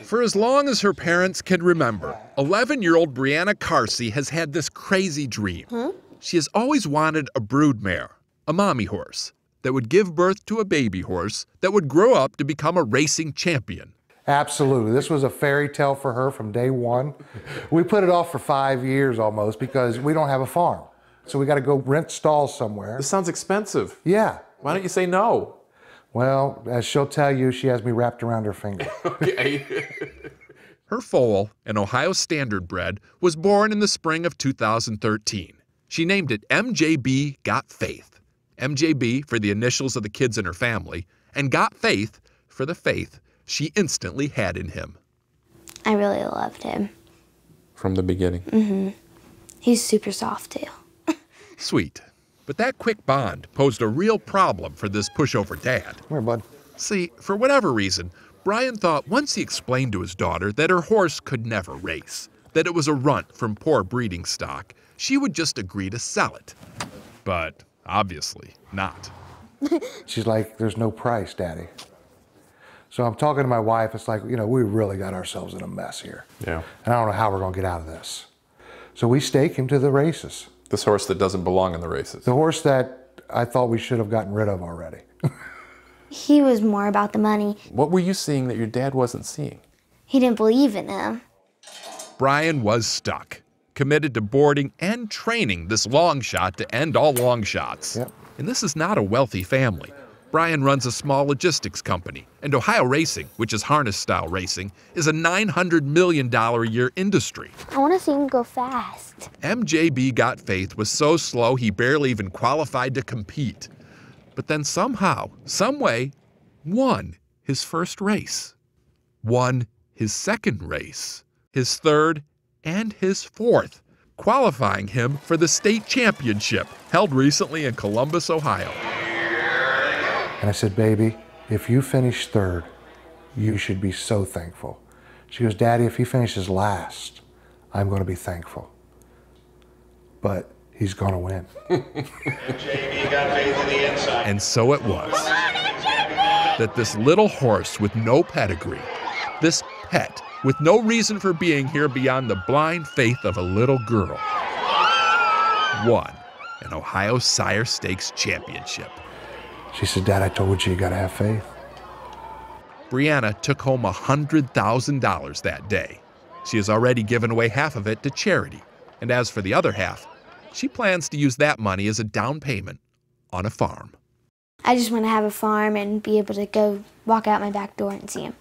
For as long as her parents can remember, 11-year-old Breana Carsey has had this crazy dream. She has always wanted a broodmare, a mommy horse, that would give birth to a baby horse that would grow up to become a racing champion. Absolutely. This was a fairy tale for her from day one. We put it off for 5 years almost because we don't have a farm. So we got to go rent stalls somewhere. This sounds expensive. Yeah. Why don't you say no? Well, as she'll tell you, she has me wrapped around her finger. Okay. Her foal, an Ohio Standard bred, was born in the spring of 2013. She named it MJB Got Faith. MJB for the initials of the kids in her family, and Got Faith for the faith she instantly had in him. I really loved him. From the beginning? He's super soft too. Sweet. But that quick bond posed a real problem for this pushover dad. Come here, bud. See, for whatever reason, Brian thought once he explained to his daughter that her horse could never race, that it was a runt from poor breeding stock, she would just agree to sell it. But obviously not. She's like, there's no price, Daddy. So I'm talking to my wife. It's like, you know, we really got ourselves in a mess here. Yeah. And I don't know how we're going to get out of this. So we stake him to the races. This horse that doesn't belong in the races. The horse that I thought we should have gotten rid of already. He was more about the money. What were you seeing that your dad wasn't seeing? He didn't believe in him. Brian was stuck, committed to boarding and training this long shot to end all long shots. Yep. And this is not a wealthy family. Brian runs a small logistics company, and Ohio racing, which is harness-style racing, is a $900 million a year industry. I want to see him go fast. MJB Got Faith was so slow he barely even qualified to compete. But then somehow, someway, won his first race. Won his second race, his third, and his fourth, qualifying him for the state championship held recently in Columbus, Ohio. And I said, baby, if you finish third, you should be so thankful. She goes, Daddy, if he finishes last, I'm going to be thankful. But he's going to win. And so it was that this little horse with no pedigree, this pet with no reason for being here beyond the blind faith of a little girl, won an Ohio Sire Stakes championship. She said, Dad, I told you got to have faith. Breana took home $100,000 that day. She has already given away half of it to charity. And as for the other half, she plans to use that money as a down payment on a farm. I just want to have a farm and be able to go walk out my back door and see him.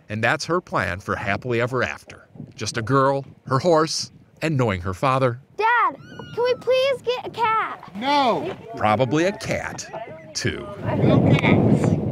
And that's her plan for happily ever after. Just a girl, her horse, and knowing her father. Dad, can we please get a cat? No. Probably a cat, too. No cats.